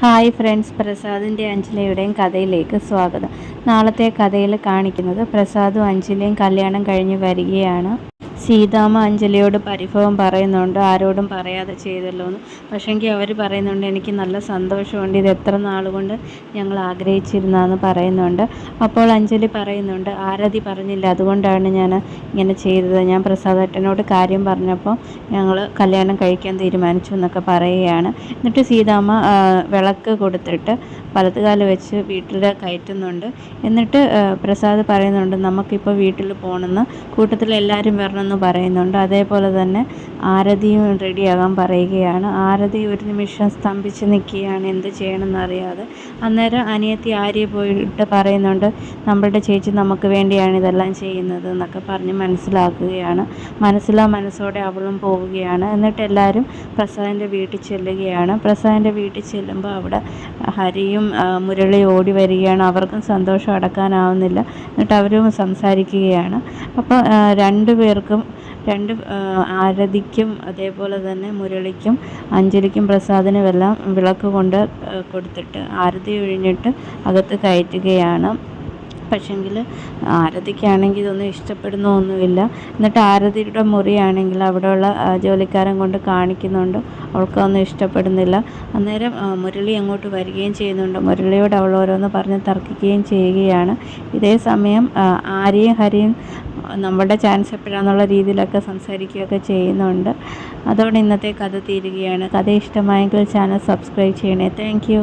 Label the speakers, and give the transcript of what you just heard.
Speaker 1: Hi friends, പ്രസാദിൻ്റെ അഞ്ജലിയുടെയും കഥയിലേക്ക് സ്വാഗതം. നാളത്തെ കഥയിൽ കാണിക്കുന്നത് പ്രസാദും അഞ്ജലിയും കല്യാണം കഴിഞ്ഞ് വരികയാണ്. സീതാമ്മ അഞ്ജലിയോട് പരിഭവം പറയുന്നുണ്ട്, ആരോടും പറയാതെ ചെയ്തല്ലോ എന്ന്. പക്ഷേങ്കിൽ അവർ പറയുന്നുണ്ട്, എനിക്ക് നല്ല സന്തോഷമുണ്ട്, ഇത് എത്ര നാളുകൊണ്ട് ഞങ്ങൾ ആഗ്രഹിച്ചിരുന്നതെന്ന് പറയുന്നുണ്ട്. അപ്പോൾ അഞ്ജലി പറയുന്നുണ്ട്, ആരതി പറഞ്ഞില്ല, അതുകൊണ്ടാണ് ഞാൻ ഇങ്ങനെ ചെയ്തത്. ഞാൻ പ്രസാദേട്ടനോട് കാര്യം പറഞ്ഞപ്പോൾ ഞങ്ങൾ കല്യാണം കഴിക്കാൻ തീരുമാനിച്ചു എന്നൊക്കെ പറയുകയാണ്. എന്നിട്ട് സീതാമ്മ വിളക്ക് കൊടുത്തിട്ട് വലത്തുകാല് വെച്ച് വീട്ടിൽ കയറ്റുന്നുണ്ട്. എന്നിട്ട് പ്രസാദ് പറയുന്നുണ്ട്, നമുക്കിപ്പോൾ വീട്ടിൽ പോകണമെന്ന്, കൂട്ടത്തിൽ എല്ലാവരും വരണമെന്ന് പറയുന്നുണ്ട്. അതേപോലെ തന്നെ ആരതിയും റെഡിയാകാൻ പറയുകയാണ്. ആരതി ഒരു നിമിഷം സ്തംഭിച്ച് നിൽക്കുകയാണ്, എന്ത് ചെയ്യണമെന്ന് അറിയാതെ. അന്നേരം അനിയത്തി ആര്യ പോയിട്ട് പറയുന്നുണ്ട്, നമ്മളുടെ ചേച്ചി നമുക്ക് വേണ്ടിയാണ് ഇതെല്ലാം ചെയ്യുന്നത് എന്നൊക്കെ പറഞ്ഞ് മനസ്സിലാക്കുകയാണ്. മനസ്സോടെ അവളും പോവുകയാണ്. എന്നിട്ട് എല്ലാവരും പ്രസാദിൻ്റെ വീട്ടിൽ ചെല്ലുകയാണ്. പ്രസാദിൻ്റെ വീട്ടിൽ ചെല്ലുമ്പോൾ അവിടെ ഹരിയും മുരളി ഓടി വരികയാണ്. അവർക്കും സന്തോഷം അടക്കാനാവുന്നില്ല. എന്നിട്ട് അവരും സംസാരിക്കുകയാണ്. അപ്പോൾ ആരതിക്കും അതേപോലെ തന്നെ മുരളിക്കും അഞ്ജലിക്കും പ്രസാദിനും എല്ലാം വിളക്ക് കൊണ്ട് കൊടുത്തിട്ട് ആരതി ഒഴിഞ്ഞിട്ട് അകത്ത് കയറ്റുകയാണ്. പക്ഷെങ്കിൽ ആരതിക്കാണെങ്കിൽ ഇതൊന്നും ഇഷ്ടപ്പെടുന്നൊന്നുമില്ല. എന്നിട്ട് ആരതിയുടെ മുറിയാണെങ്കിൽ അവിടെയുള്ള ജോലിക്കാരൻ കൊണ്ട് കാണിക്കുന്നുണ്ട്, അവൾക്കൊന്നും ഇഷ്ടപ്പെടുന്നില്ല. അന്നേരം മുരളി അങ്ങോട്ട് വരികയും ചെയ്യുന്നുണ്ട്. മുരളിയോട് അവൾ ഓരോന്ന് പറഞ്ഞ് തർക്കിക്കുകയും ചെയ്യുകയാണ്. ഇതേ സമയം ആര്യയും ഹരിയും നമ്മുടെ ചാൻസ് എപ്പോഴാന്നുള്ള രീതിയിലൊക്കെ സംസാരിക്കുകയൊക്കെ ചെയ്യുന്നുണ്ട്. അതോടെ ഇന്നത്തെ കഥ തീരുകയാണ്. കഥ ഇഷ്ടമായെങ്കിൽ ചാനൽ സബ്സ്ക്രൈബ് ചെയ്യണേ. Thank you.